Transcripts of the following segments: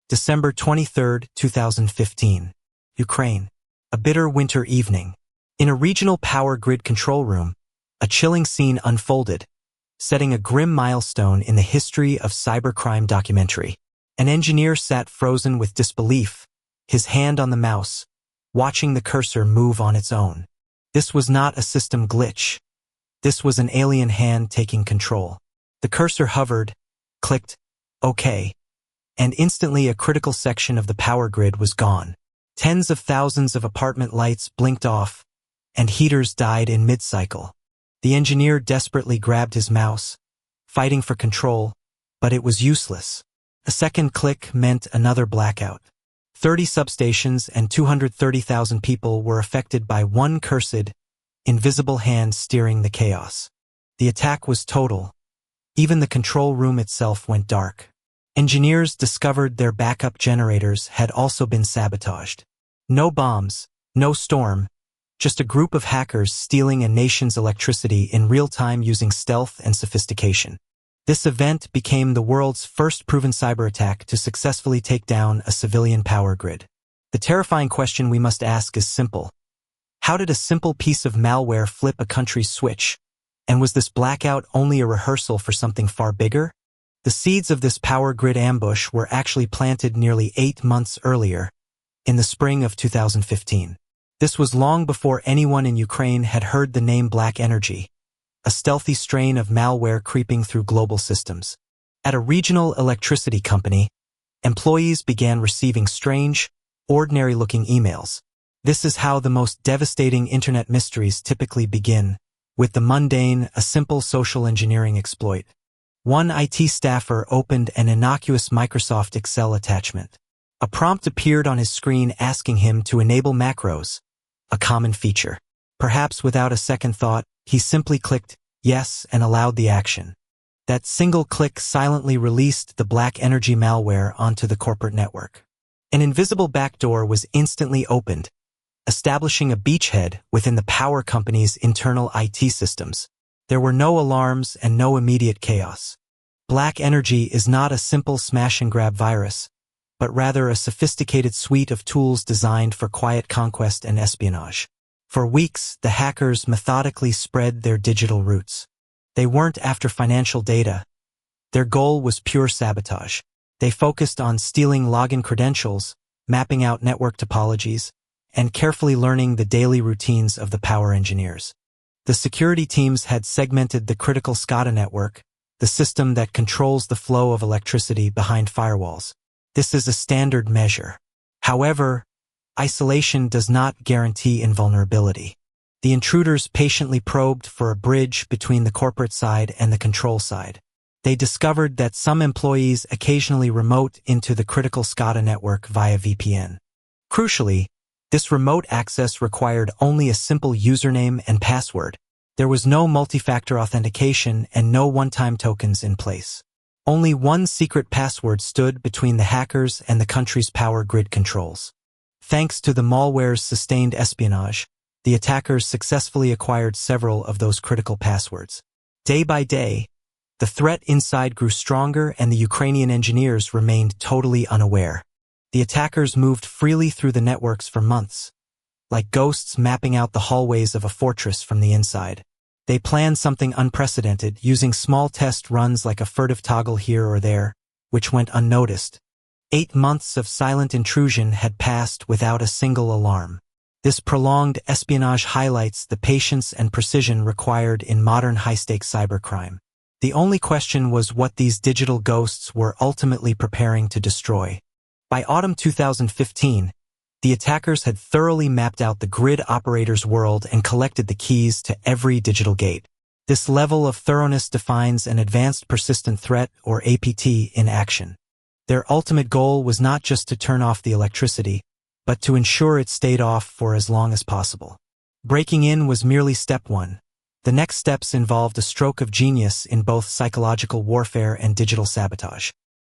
December 23, 2015. Ukraine. A bitter winter evening. In a regional power grid control room, a chilling scene unfolded, setting a grim milestone in the history of cybercrime documentary. An engineer sat frozen with disbelief, his hand on the mouse, watching the cursor move on its own. This was not a system glitch. This was an alien hand taking control. The cursor hovered, clicked, OK, and instantly a critical section of the power grid was gone. Tens of thousands of apartment lights blinked off, and heaters died in mid-cycle. The engineer desperately grabbed his mouse, fighting for control, but it was useless. A second click meant another blackout. 30 substations and 230,000 people were affected by one cursed, invisible hand steering the chaos. The attack was total. Even the control room itself went dark. Engineers discovered their backup generators had also been sabotaged. No bombs, no storm, just a group of hackers stealing a nation's electricity in real time using stealth and sophistication. This event became the world's first proven cyber attack to successfully take down a civilian power grid. The terrifying question we must ask is simple. How did a simple piece of malware flip a country's switch? And was this blackout only a rehearsal for something far bigger? The seeds of this power grid ambush were actually planted nearly 8 months earlier, in the spring of 2015. This was long before anyone in Ukraine had heard the name Black Energy, a stealthy strain of malware creeping through global systems. At a regional electricity company, employees began receiving strange, ordinary-looking emails. This is how the most devastating internet mysteries typically begin, with the mundane, a simple social engineering exploit. One IT staffer opened an innocuous Microsoft Excel attachment. A prompt appeared on his screen asking him to enable macros, a common feature. Perhaps without a second thought, he simply clicked yes and allowed the action. That single click silently released the Black Energy malware onto the corporate network. An invisible backdoor was instantly opened, establishing a beachhead within the power company's internal IT systems. There were no alarms and no immediate chaos. Black Energy is not a simple smash-and-grab virus, but rather a sophisticated suite of tools designed for quiet conquest and espionage. For weeks, the hackers methodically spread their digital roots. They weren't after financial data. Their goal was pure sabotage. They focused on stealing login credentials, mapping out network topologies, and carefully learning the daily routines of the power engineers. The security teams had segmented the critical SCADA network, the system that controls the flow of electricity behind firewalls. This is a standard measure. However, isolation does not guarantee invulnerability. The intruders patiently probed for a bridge between the corporate side and the control side. They discovered that some employees occasionally remote into the critical SCADA network via VPN. Crucially, this remote access required only a simple username and password. There was no multi-factor authentication and no one-time tokens in place. Only one secret password stood between the hackers and the country's power grid controls. Thanks to the malware's sustained espionage, the attackers successfully acquired several of those critical passwords. Day by day, the threat inside grew stronger and the Ukrainian engineers remained totally unaware. The attackers moved freely through the networks for months, like ghosts mapping out the hallways of a fortress from the inside. They planned something unprecedented, using small test runs like a furtive toggle here or there, which went unnoticed. 8 months of silent intrusion had passed without a single alarm. This prolonged espionage highlights the patience and precision required in modern high-stakes cybercrime. The only question was what these digital ghosts were ultimately preparing to destroy. By autumn 2015, the attackers had thoroughly mapped out the grid operator's world and collected the keys to every digital gate. This level of thoroughness defines an advanced persistent threat, or APT, in action. Their ultimate goal was not just to turn off the electricity, but to ensure it stayed off for as long as possible. Breaking in was merely step one. The next steps involved a stroke of genius in both psychological warfare and digital sabotage.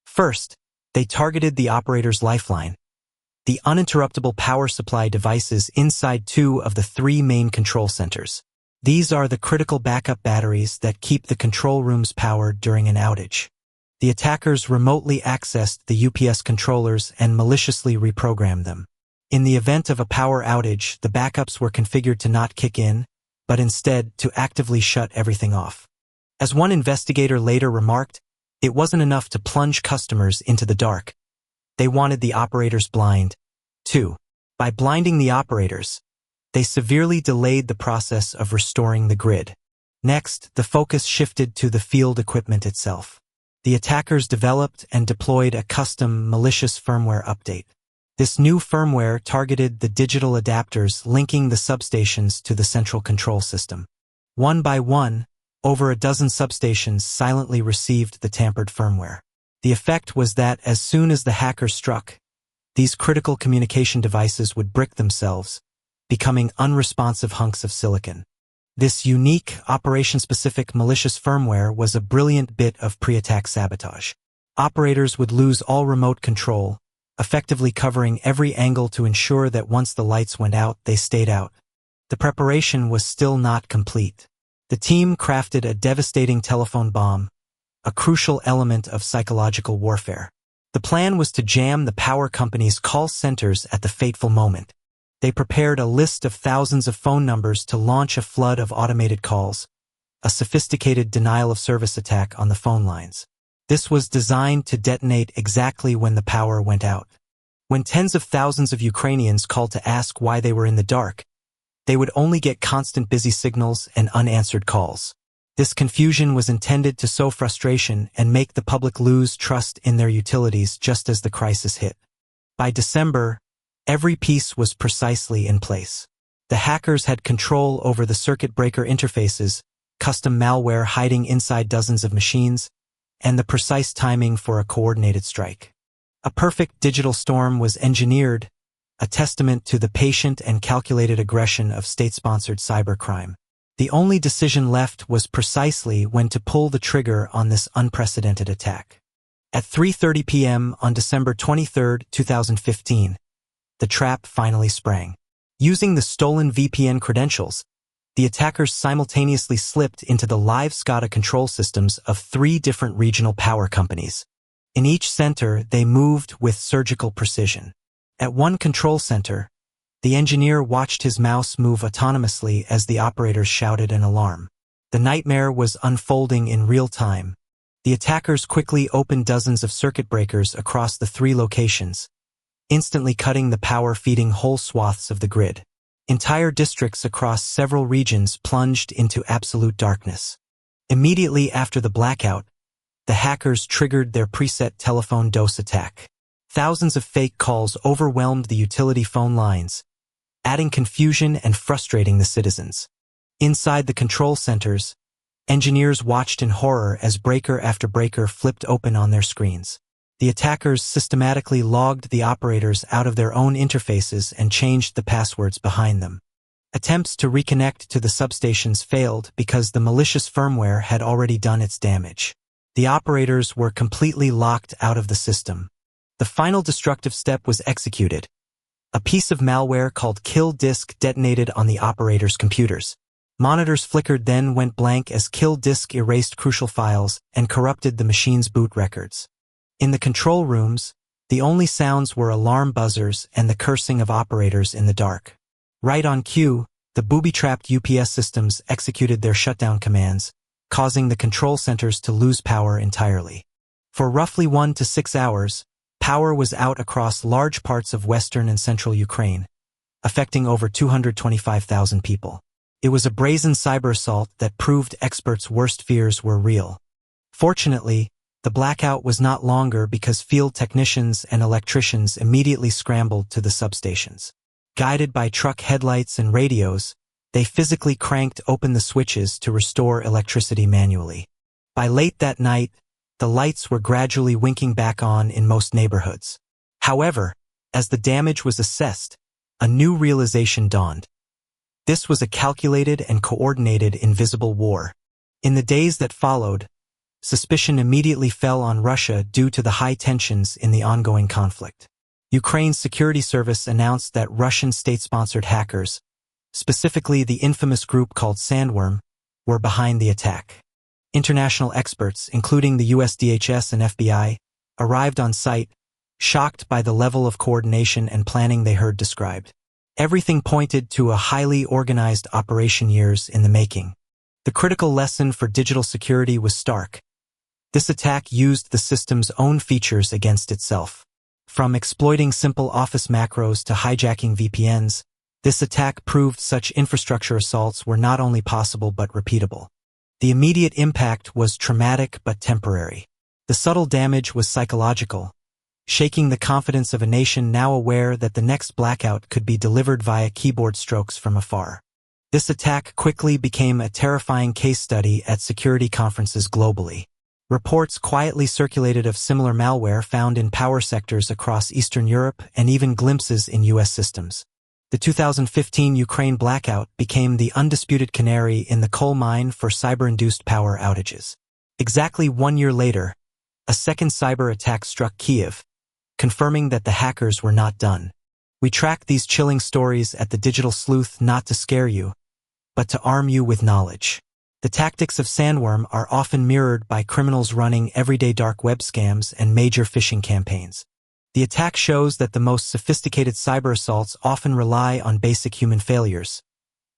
First, they targeted the operator's lifeline, the uninterruptible power supply devices inside 2 of the 3 main control centers. These are the critical backup batteries that keep the control rooms powered during an outage. The attackers remotely accessed the UPS controllers and maliciously reprogrammed them. In the event of a power outage, the backups were configured to not kick in, but instead to actively shut everything off. As one investigator later remarked, it wasn't enough to plunge customers into the dark. They wanted the operators blind, too. By blinding the operators, they severely delayed the process of restoring the grid. Next, the focus shifted to the field equipment itself. The attackers developed and deployed a custom malicious firmware update. This new firmware targeted the digital adapters linking the substations to the central control system. One by one, over a dozen substations silently received the tampered firmware. The effect was that as soon as the hackers struck, these critical communication devices would brick themselves, becoming unresponsive hunks of silicon. This unique, operation-specific malicious firmware was a brilliant bit of pre-attack sabotage. Operators would lose all remote control, effectively covering every angle to ensure that once the lights went out, they stayed out. The preparation was still not complete. The team crafted a devastating telephone bomb, a crucial element of psychological warfare. The plan was to jam the power company's call centers at the fateful moment. They prepared a list of thousands of phone numbers to launch a flood of automated calls, a sophisticated denial-of-service attack on the phone lines. This was designed to detonate exactly when the power went out. When tens of thousands of Ukrainians called to ask why they were in the dark, they would only get constant busy signals and unanswered calls. This confusion was intended to sow frustration and make the public lose trust in their utilities just as the crisis hit. By December, every piece was precisely in place. The hackers had control over the circuit breaker interfaces, custom malware hiding inside dozens of machines, and the precise timing for a coordinated strike. A perfect digital storm was engineered, a testament to the patient and calculated aggression of state-sponsored cybercrime. The only decision left was precisely when to pull the trigger on this unprecedented attack. At 3:30 p.m. on December 23, 2015, the trap finally sprang. Using the stolen VPN credentials, the attackers simultaneously slipped into the live SCADA control systems of 3 different regional power companies. In each center, they moved with surgical precision. At one control center, the engineer watched his mouse move autonomously as the operators shouted an alarm. The nightmare was unfolding in real time. The attackers quickly opened dozens of circuit breakers across the 3 locations, instantly cutting the power feeding whole swaths of the grid. Entire districts across several regions plunged into absolute darkness. Immediately after the blackout, the hackers triggered their preset telephone dose attack. Thousands of fake calls overwhelmed the utility phone lines, adding confusion and frustrating the citizens. Inside the control centers, engineers watched in horror as breaker after breaker flipped open on their screens. The attackers systematically logged the operators out of their own interfaces and changed the passwords behind them. Attempts to reconnect to the substations failed because the malicious firmware had already done its damage. The operators were completely locked out of the system. The final destructive step was executed. A piece of malware called Kill Disk detonated on the operators' computers. Monitors flickered, then went blank as Kill Disk erased crucial files and corrupted the machine's boot records. In the control rooms, the only sounds were alarm buzzers and the cursing of operators in the dark. Right on cue, the booby-trapped UPS systems executed their shutdown commands, causing the control centers to lose power entirely. For roughly 1 to 6 hours, power was out across large parts of western and central Ukraine, affecting over 225,000 people. It was a brazen cyber assault that proved experts' worst fears were real. Fortunately, the blackout was not longer because field technicians and electricians immediately scrambled to the substations. Guided by truck headlights and radios, they physically cranked open the switches to restore electricity manually. By late that night, the lights were gradually winking back on in most neighborhoods. However, as the damage was assessed, a new realization dawned. This was a calculated and coordinated invisible war. In the days that followed, suspicion immediately fell on Russia due to the high tensions in the ongoing conflict. Ukraine's security service announced that Russian state-sponsored hackers, specifically the infamous group called Sandworm, were behind the attack. International experts, including the US DHS and FBI, arrived on site, shocked by the level of coordination and planning they heard described. Everything pointed to a highly organized operation years in the making. The critical lesson for digital security was stark. This attack used the system's own features against itself. From exploiting simple office macros to hijacking VPNs, this attack proved such infrastructure assaults were not only possible but repeatable. The immediate impact was traumatic but temporary. The subtle damage was psychological, shaking the confidence of a nation now aware that the next blackout could be delivered via keyboard strokes from afar. This attack quickly became a terrifying case study at security conferences globally. Reports quietly circulated of similar malware found in power sectors across Eastern Europe and even glimpses in US systems. The 2015 Ukraine Blackout became the undisputed canary in the coal mine for cyber-induced power outages. Exactly 1 year later, a second cyber attack struck Kyiv, confirming that the hackers were not done. We track these chilling stories at the Digital Sleuth not to scare you, but to arm you with knowledge. The tactics of Sandworm are often mirrored by criminals running everyday dark web scams and major phishing campaigns. The attack shows that the most sophisticated cyber assaults often rely on basic human failures,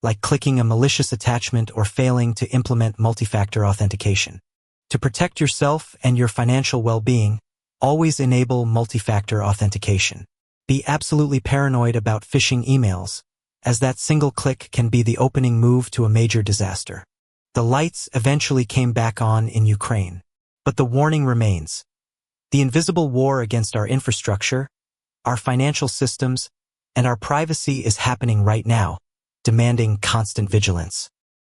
like clicking a malicious attachment or failing to implement multi-factor authentication. To protect yourself and your financial well-being, always enable multi-factor authentication. Be absolutely paranoid about phishing emails, as that single click can be the opening move to a major disaster. The lights eventually came back on in Ukraine, but the warning remains. The invisible war against our infrastructure, our financial systems, and our privacy is happening right now, demanding constant vigilance.